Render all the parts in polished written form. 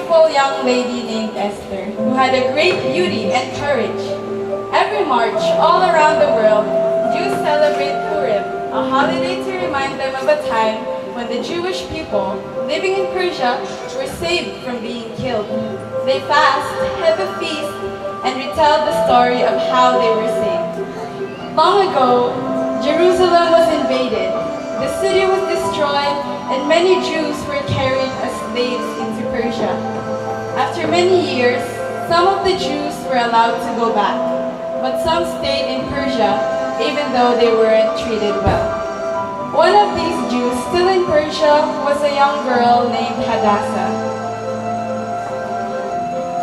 beautiful young lady named Esther, who had a great beauty and courage. Every March, all around the world, Jews celebrate Purim, a holiday to remind them of a time when the Jewish people living in Persia were saved from being killed. They fast, have a feast, and retell the story of how they were saved. Long ago, Jerusalem was invaded, the city was destroyed, and many Jews were carried as slaves into Persia. After many years, some of the Jews were allowed to go back, but some stayed in Persia even though they weren't treated well. One of these Jews still in Persia was a young girl named Hadassah.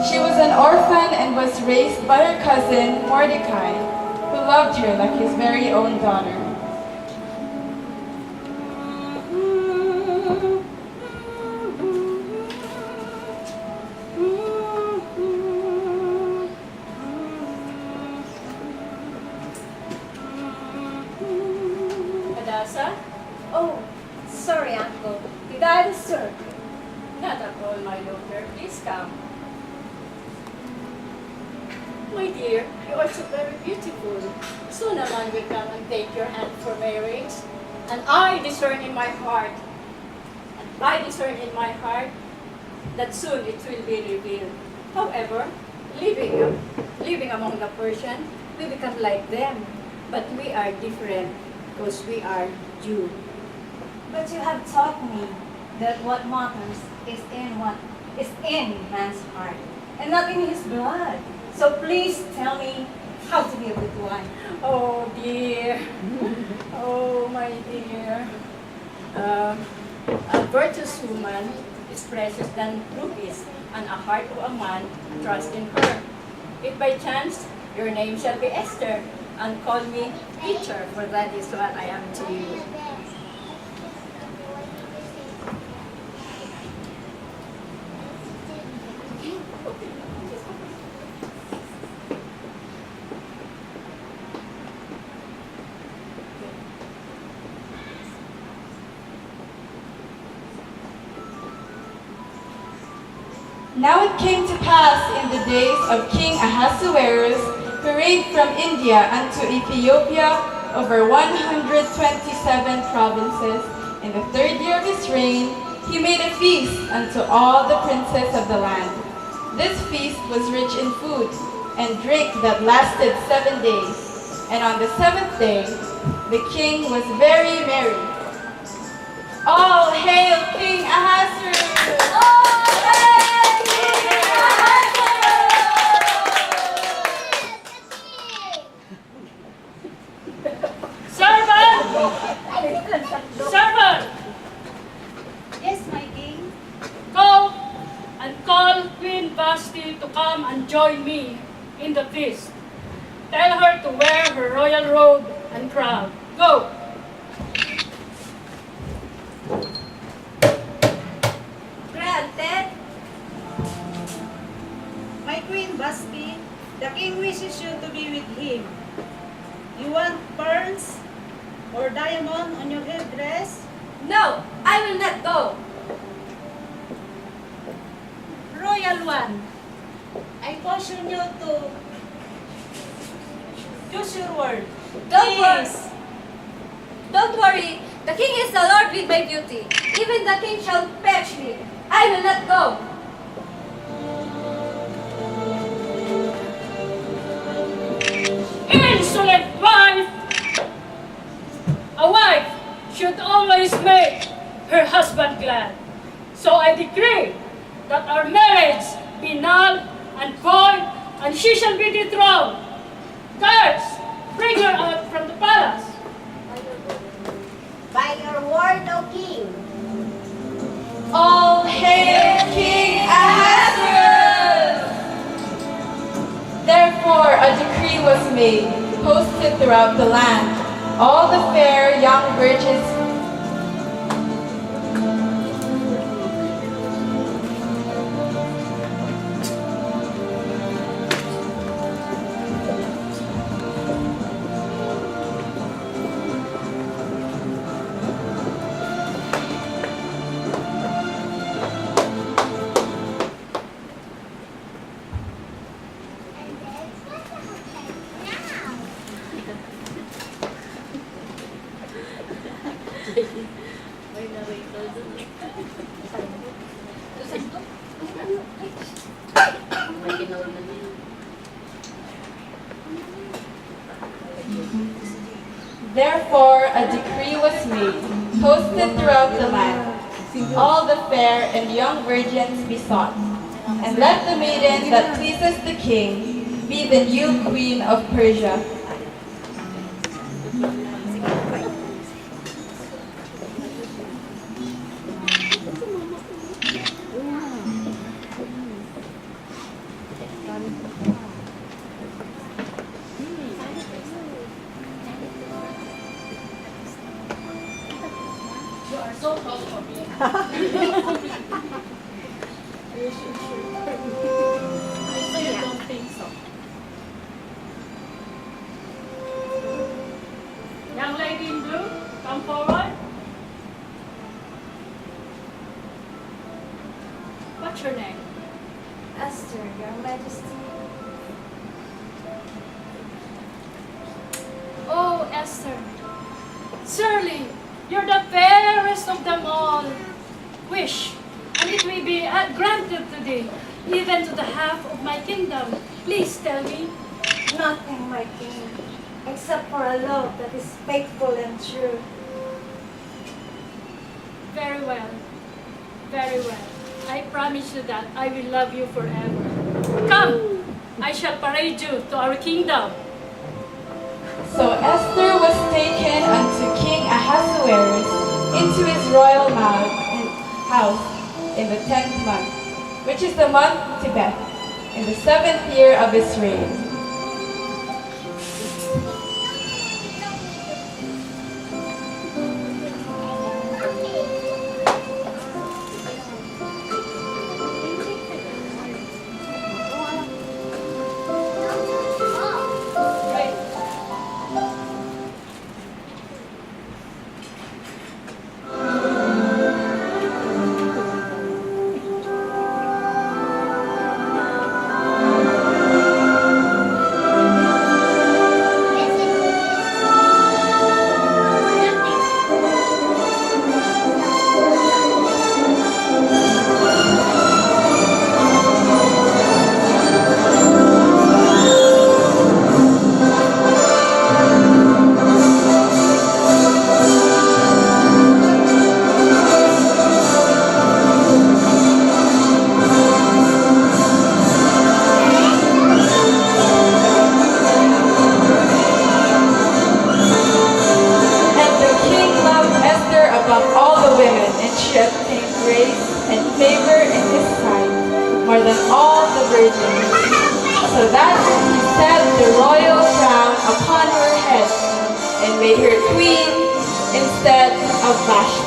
She was an orphan and was raised by her cousin Mordecai, who loved her like his very own daughter. Hadassah? Oh, sorry, Uncle. Did I disturb you? Not at all, my daughter. Please come. My dear, you are so very beautiful. Soon a man will come and take your hand for marriage. And I discern in my heart, that soon it will be revealed. However, living among the Persian, we become like them. But we are different because we are Jew. But you have taught me that what matters is in man's heart, and not in his blood. So please tell me how to be a good wife. Oh dear. Oh my dear. A virtuous woman is precious than rubies, and a heart of a man trusts in her. If by chance your name shall be Esther, and call me teacher, for that is what I am to you. Now it came to pass in the days of King Ahasuerus, who reigned from India unto Ethiopia over 127 provinces. In the 3rd year of his reign, he made a feast unto all the princes of the land. This feast was rich in food and drink that lasted 7 days. And on the 7th day, the king was very merry. All hail King Ahasuerus! All hail King Ahasuerus! Servant! Yes, my king. Go and call Queen Vashti to come and join me in the feast. Tell her to wear her royal robe and crown. Go! Granted. My Queen Vashti, the king wishes you to be with him. You want pearls or diamond on your headdress? No, I will not go. Royal one, I caution you to choose your word. Don't worry. Please. Don't worry. The king is the Lord with my beauty. Even the king shall fetch me. I will not go. Insolent wife! A wife should always make her husband glad. So I decree that our marriage be null and void, and she shall be dethroned. Guards, bring her out from the palace. By your word, O king. All hail King Ahasuerus! Therefore a decree was made, posted throughout the land. All the fair young virgins a decree was made, posted throughout the land. All the fair and young virgins be sought, and let the maiden that pleases the king be the new queen of Persia. You are so tall for me. I don't think so. Young lady in blue, come forward. What's your name? Esther, Your Majesty. Oh, Esther. Surely, you're the fairest of them all. Wish, and it may be granted today, even to the half of my kingdom. Please tell me. Nothing, my king, except for a love that is faithful and true. Very well. Very well. I promise you that I will love you forever. Come, I shall parade you to our kingdom. So Esther was taken unto King Ahasuerus into his royal house in the 10th month, which is the month Tebeth, in the 7th year of his reign. So that he set the royal crown upon her head and made her queen instead of Vashti.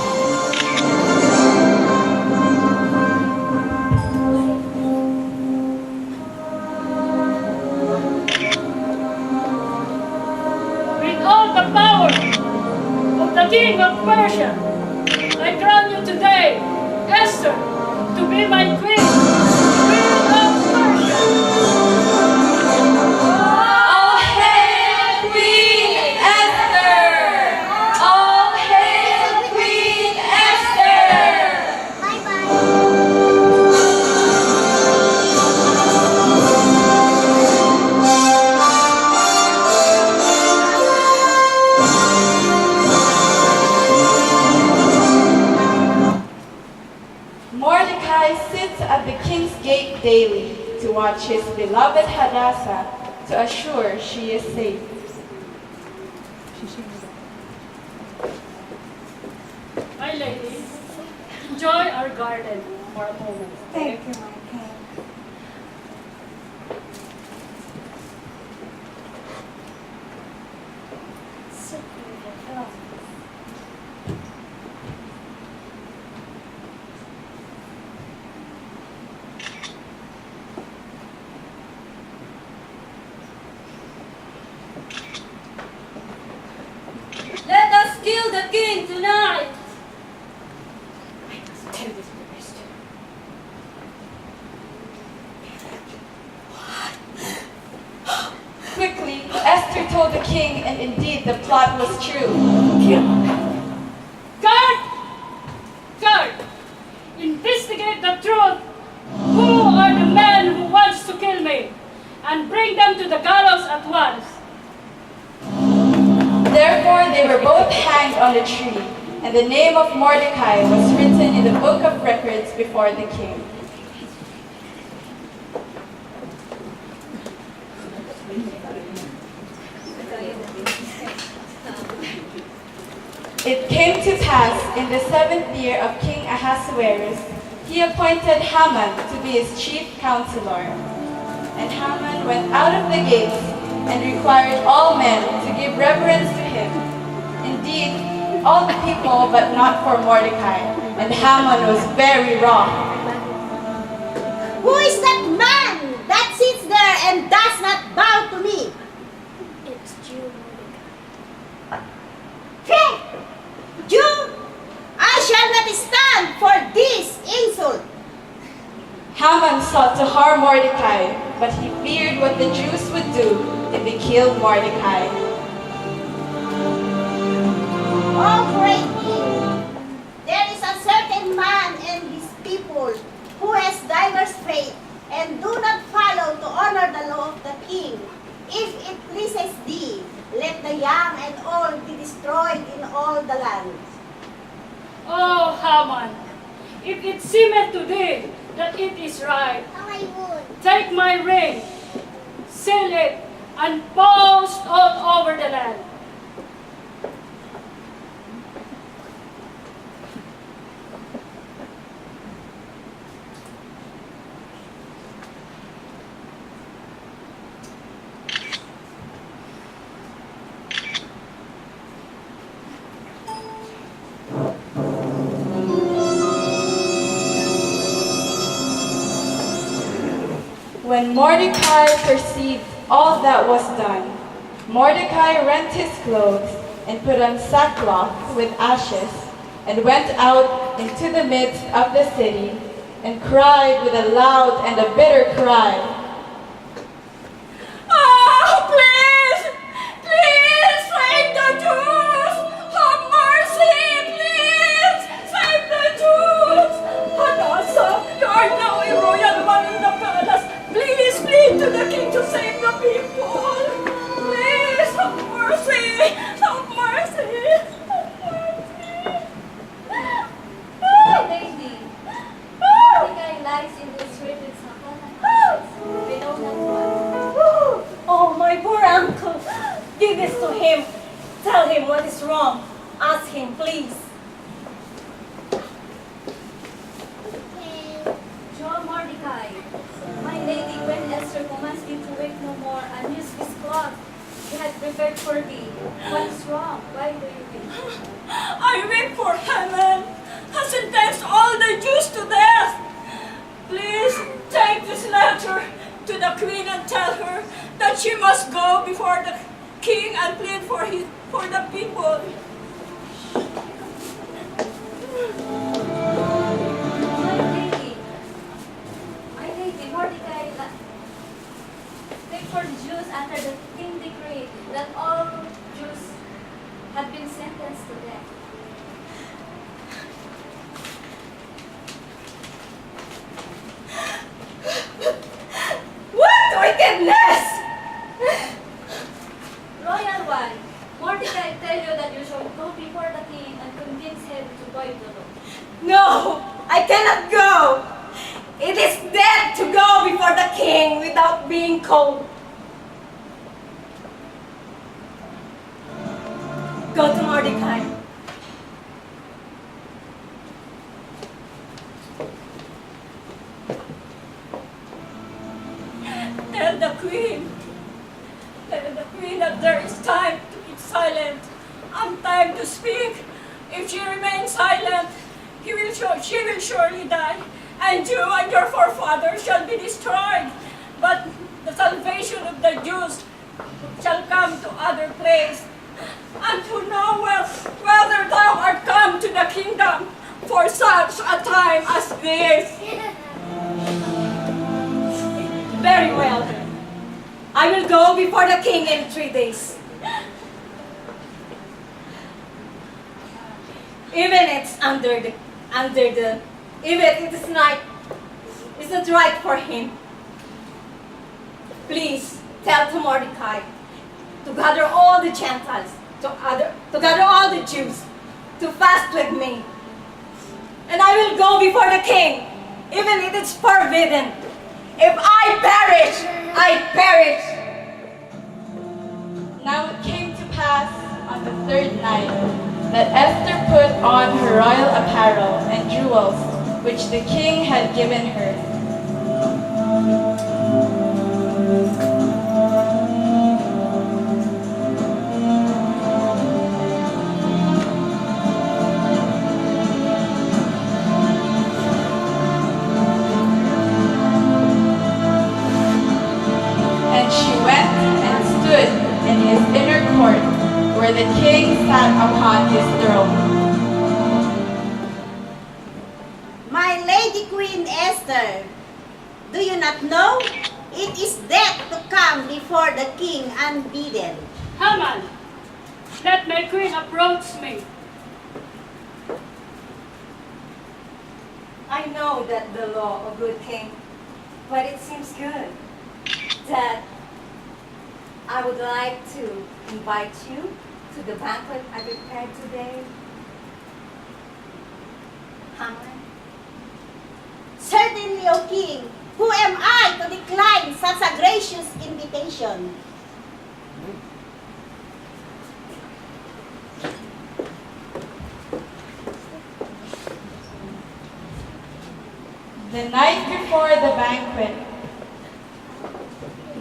With all the power of the king of Persia, I crown you today, Esther, to be my queen, queen of Persia. All hail Queen Esther! All hail Queen Esther! Mordecai sits at the king's gate daily to watch his beloved Hadassah to assure she is safe. My lady, enjoy our garden for a moment. Thank you, my king. So beautiful. Let us kill the king tonight! I must tell this to Esther. Quickly, Esther told the king, and indeed the plot was true. Guard! Guard! Investigate the truth! Who are the men who wants to kill me? And bring them to the gallows at once. Therefore, they were both hanged hanged on the tree, and the name of Mordecai was written in the book of records before the king. It came to pass in the 7th year of King Ahasuerus, he appointed Haman to be his chief counselor. And Haman went out of the gates and required all men to give reverence to him. Indeed, all the people, but not for Mordecai. And Haman was very wroth. Who is that man that sits there and does not bow to me? It's Jew. Hey, Jew, I shall not stand for this insult. Haman sought to harm Mordecai, but he feared what the Jews would do if he killed Mordecai. Oh, great king, there is a certain man and his people who has diverse faith and do not follow to honor the law of the king. If it pleases thee, let the young and old be destroyed in all the land. Oh, Haman, if it seemeth to thee that it is right, take my ring, seal it, and post all over the land. When Mordecai perceived all that was done, Mordecai rent his clothes and put on sackcloth with ashes, and went out into the midst of the city, and cried with a loud and a bitter cry, Oh, please! Please save the Jews! Have mercy, please! Save the Jews! Hanasa, you are now a royal man in the palace. Please plead to the king to save the people. Please, have mercy! Have mercy! Have mercy! My lady, Mordecai lies in the street with Satan. We know not what. Oh, my poor uncle. Give this to him. Tell him what is wrong. Ask him, please. Joel Mordecai, my lady, when Esther commands you to weep no more and use this cloth she had prepared for thee, what is wrong? Why do you weep? I weep for Haman, has sentenced all the Jews to death. Please take this letter to the queen and tell her that she must go before the king and plead for the people. My lady, Mordecai, take for the Jews under the king decree that all Jews had been sentenced to death. What wickedness! Royal one, Mordecai tell you that you shall go before the king and convince him to go into law. No, I cannot go. It is death to go before the king without being called. Go to Mordecai. Tell the queen that there is time to be silent and time to speak. If she remains silent, she will surely die, and you and your forefathers shall be destroyed. But the salvation of the Jews shall come to other place, and who knoweth whether thou art come to the kingdom for such a time as this. Very well. I will go before the king in 3 days. Even it is not, it's not right for him. Please tell to Mordecai to gather all the Gentiles to gather all the Jews to fast with me. And I will go before the king, even if it's forbidden. If I perish, I perish. Now it came to pass on the third night that Esther put on her royal apparel and jewels which the king had given her. And she went and stood in his inner court, where the king sat upon his throne. My lady Queen Esther, do you not know? It is death to come before the king unbidden. Haman, let my queen approach me. I know that the law of good king, but it seems good that I would like to invite you to the banquet I prepared today. Haman? Certainly, O king, who am I to decline such a gracious invitation? The night before the banquet,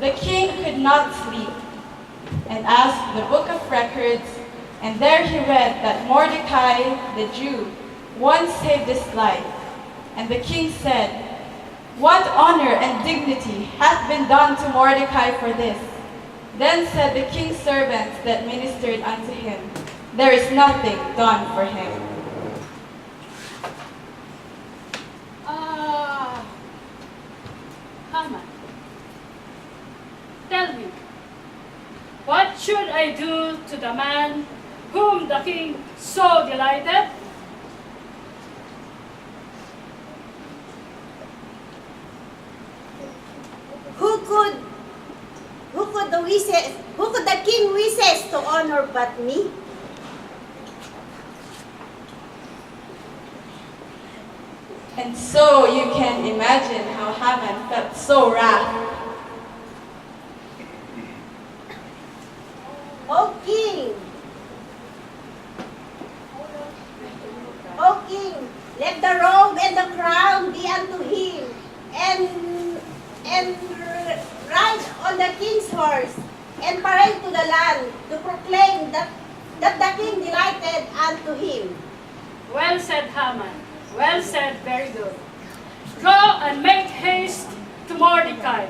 the king could not sleep and asked the book of records, and there he read that Mordecai, the Jew, once saved his life. And the king said, "What honor and dignity hath been done to Mordecai for this?" Then said the king's servants that ministered unto him, "There is nothing done for him." Haman, tell me, what should I do to the man whom the king so delighted? Who could the king wishes to honor but me? And so you can imagine how Haman felt so wrath. O king, let the robe and the crown be unto him, and ride on the king's horse, and parade to the land, to proclaim that the king delighted unto him. Well said, Haman. Well said, very good. Go and make haste to Mordecai.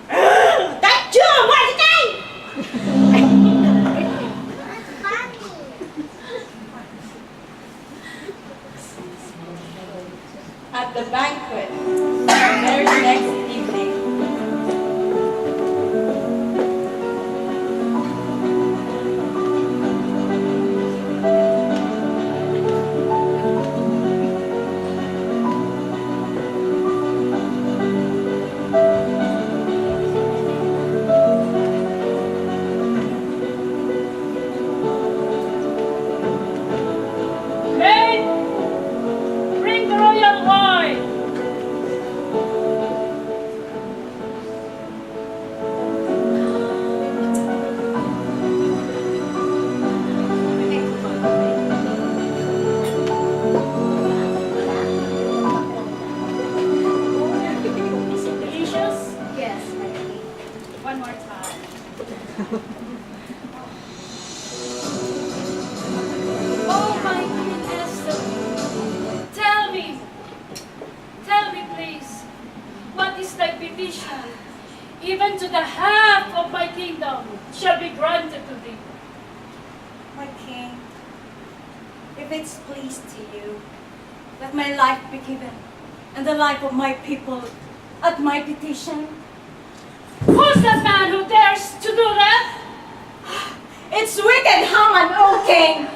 That Jew, Mordecai! At the banquet, the very next evening, Maid, bring the royal wine. Is it delicious? Yes, my lady. One more time. Oh, my Queen Esther, tell me please, what is thy petition? Even to the half of my kingdom shall be granted to thee. My king, if it's pleased to you, let my life be given, and the life of my people at my petition. Who's that man who dares to do that? It's wicked Haman, O king!